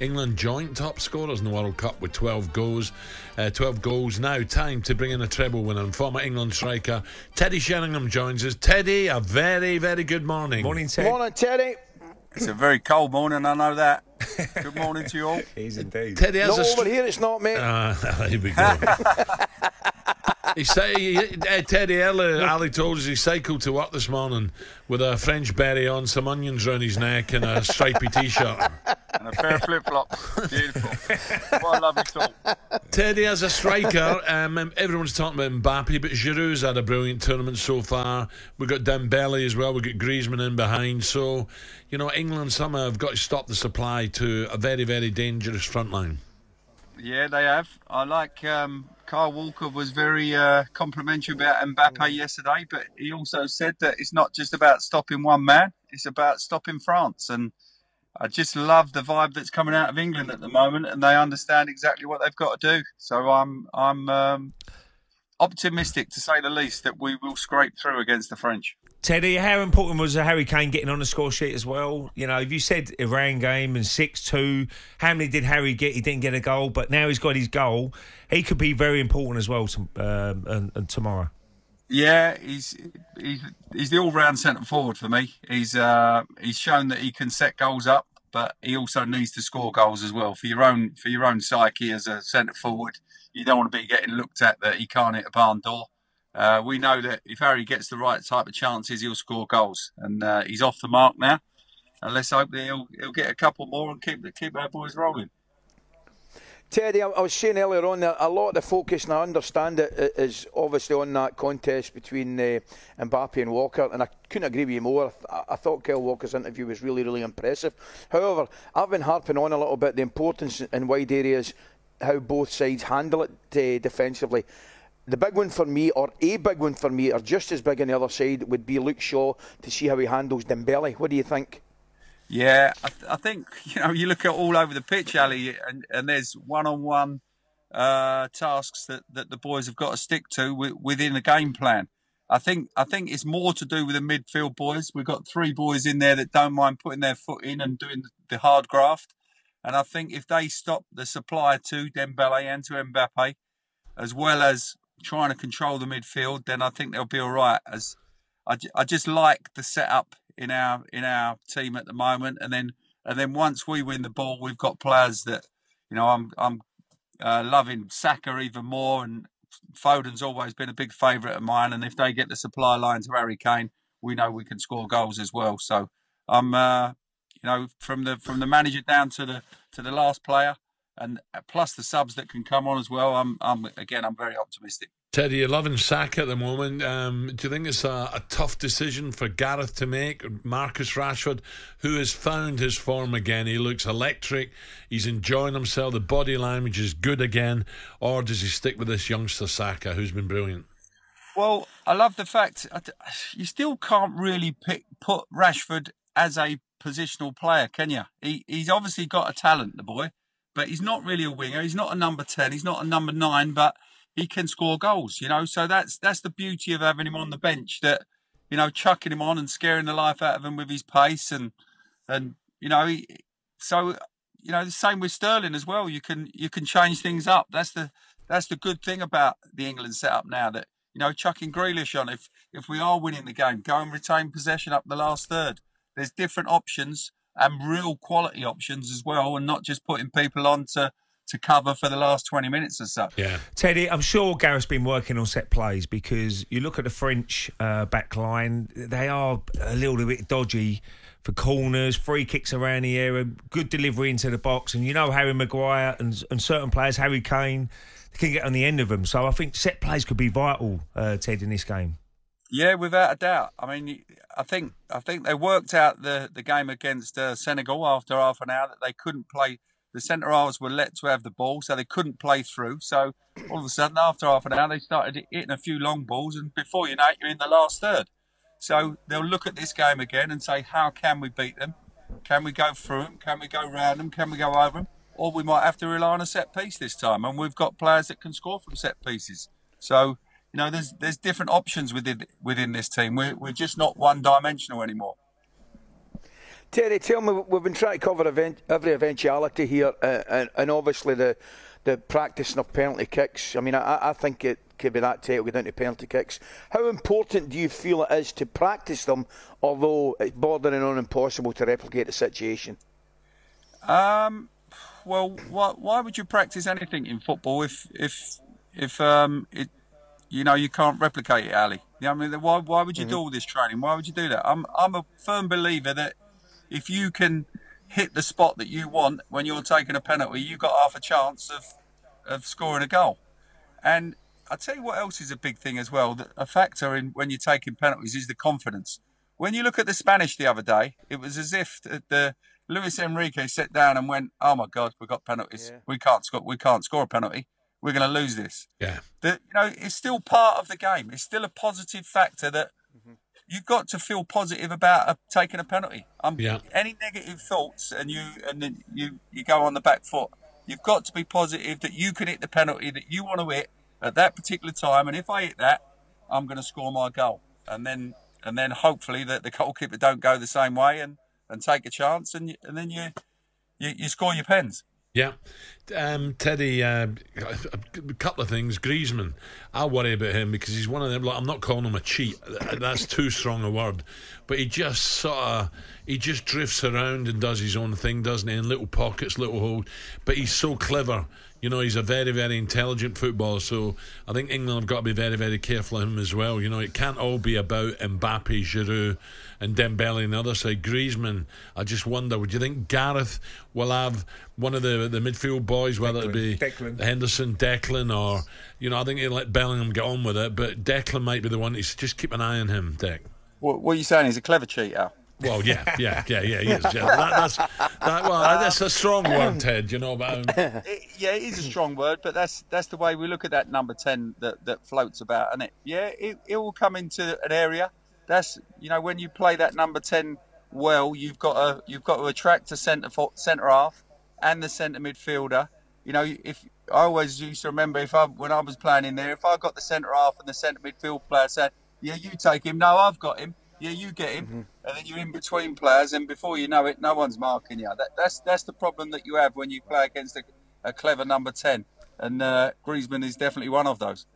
England joint top scorers in the World Cup with 12 goals. 12 goals now. Time to bring in a treble winner. Former England striker Teddy Sheringham joins us. Teddy, a very, very good morning. Morning, Ted. Morning, Teddy. It's a very cold morning, I know that. Good morning to you all. It is indeed. Teddy has Not over here, it's not, mate. Here we go. Teddy, Ali told us he cycled to work this morning with a French beret on, some onions round his neck and a stripy T-shirt. And a pair of flip-flops. Beautiful. What a lovely thought. Teddy, as a striker, everyone's talking about Mbappe, but Giroud's had a brilliant tournament so far. We've got Dembele as well. We've got Griezmann in behind. So, you know, England somehow have got to stop the supply to a very, very dangerous front line. Yeah, they have. I like Kyle Walker was very complimentary about Mbappe yesterday, but he also said that it's not just about stopping one man, it's about stopping France. And I just love the vibe that's coming out of England at the moment, and they understand exactly what they've got to do. So I'm optimistic, to say the least, that we will scrape through against the French. Teddy, how important was Harry Kane getting on the score sheet as well? You know, if you said Iran game and 6-2, how many did Harry get? He didn't get a goal, but now he's got his goal. He could be very important as well and tomorrow. Yeah, he's the all-round centre forward for me. He's shown that he can set goals up, but he also needs to score goals as well for your own psyche as a centre forward. You don't want to be getting looked at that he can't hit a barn door. We know that if Harry gets the right type of chances, he'll score goals, and he's off the mark now. And let's hope that he'll get a couple more and keep our boys rolling. Teddy, I was saying earlier on that a lot of the focus, and I understand it, is obviously on that contest between Mbappe and Walker, and I couldn't agree with you more. I thought Kyle Walker's interview was really, really impressive. However, I've been harping on a little bit the importance in wide areas, how both sides handle it defensively. The big one for me, or a big one for me, or just as big on the other side, would be Luke Shaw, to see how he handles Dembele. What do you think? Yeah, I think, you know, you look at all over the pitch, Ali, and there's one-on-one tasks that the boys have got to stick to within a game plan. I think it's more to do with the midfield boys. We've got three boys in there that don't mind putting their foot in and doing the hard graft. And I think if they stop the supply to Dembele and to Mbappe, as well as trying to control the midfield, then I think they'll be all right. As I just like the setup in our team at the moment, and then once we win the ball, we've got players that, you know, I'm loving Saka even more, and Foden's always been a big favourite of mine. And if they get the supply line to Harry Kane, we know we can score goals as well. So I'm you know, from the manager down to the last player, and plus the subs that can come on as well, I'm very optimistic. Teddy, you're loving Saka at the moment. Do you think it's a tough decision for Gareth to make? Marcus Rashford, who has found his form again, he looks electric, he's enjoying himself, the body language is good again, or does he stick with this youngster Saka, who's been brilliant? Well, I love the fact you still can't really put Rashford as a positional player, can you? He's obviously got a talent, the boy, but he's not really a winger. He's not a number 10. He's not a number 9, but he can score goals, you know. So that's the beauty of having him on the bench, that, you know, chucking him on and scaring the life out of him with his pace, and you know, so, you know, the same with Sterling as well. You can change things up. That's the good thing about the England setup now, that, you know, chucking Grealish on, if we are winning the game, go and retain possession up the last third. There's different options, and real quality options as well, and not just putting people on to cover for the last 20 minutes or so. Yeah. Teddy, I'm sure Gareth's been working on set plays, because you look at the French back line, they are a little bit dodgy for corners, free kicks around the area, good delivery into the box, and you know Harry Maguire and certain players, Harry Kane, they can get on the end of them. So I think set plays could be vital, Ted, in this game. Yeah, without a doubt. I mean, I think they worked out the game against Senegal after half an hour, that they couldn't play. The centre-halves were let to have the ball, so they couldn't play through. So all of a sudden, after half an hour, they started hitting a few long balls, and before you know it, you're in the last third. So they'll look at this game again and say, how can we beat them? Can we go through them? Can we go round them? Can we go over them? Or we might have to rely on a set piece this time, and we've got players that can score from set pieces. So, you know, there's different options within this team. We're just not one-dimensional anymore. Terry, tell me, we've been trying to cover every eventuality here, and obviously the practicing of penalty kicks. I mean, I think it could be that tight, we'll go down to penalty kicks. How important do you feel it is to practice them, although it's bordering on impossible to replicate the situation? Well, why would you practice anything in football if it, you can't replicate it, Ali? I mean, why would you do all this training? Why would you do that? I'm a firm believer that if you can hit the spot that you want when you're taking a penalty, you've got half a chance of scoring a goal. And I'll tell you what else is a big thing as well. That a factor in when you're taking penalties is the confidence. When you look at the Spanish the other day, it was as if the Luis Enrique sat down and went, "Oh my God, we've got penalties. Yeah. We can't score a penalty. We're going to lose this." Yeah. It's still part of the game. It's still a positive factor that you've got to feel positive about taking a penalty. Any negative thoughts and then you go on the back foot. You've got to be positive that you can hit the penalty that you want to hit at that particular time. And if I hit that, I'm going to score my goal. And then hopefully that the goalkeeper don't go the same way and take a chance and then you score your pens. Yeah. Teddy, a couple of things. Griezmann, I worry about him because he's one of them. Like, I'm not calling him a cheat. That's too strong a word. But he just drifts around and does his own thing, doesn't he? In little pockets, little holes. But he's so clever. He's a very, very intelligent footballer. So I think England have got to be very, very careful of him as well. It can't all be about Mbappe, Giroud and Dembele on the other side. Griezmann, I just wonder, would you think Gareth will have one of the midfield boys, whether it be Declan. Henderson, Declan, or, I think he'll let Bellingham get on with it, but Declan might be the one to just keep an eye on him, Dec. What are you saying? He's a clever cheater? Well, yeah, he is. Yeah. That's a strong word, Ted. But it is a strong word, but that's the way we look at that number 10 that floats about, and it will come into an area. That's when you play that number 10 well, you've got to attract the centre half and the centre midfielder. If I always used to remember when I was playing in there, if I got the centre half and the centre midfield player said, "Yeah, you take him. No, I've got him. Yeah, you get him," and then you're in between players, and before you know it, no one's marking you. That's the problem that you have when you play against a clever number 10, and Griezmann is definitely one of those.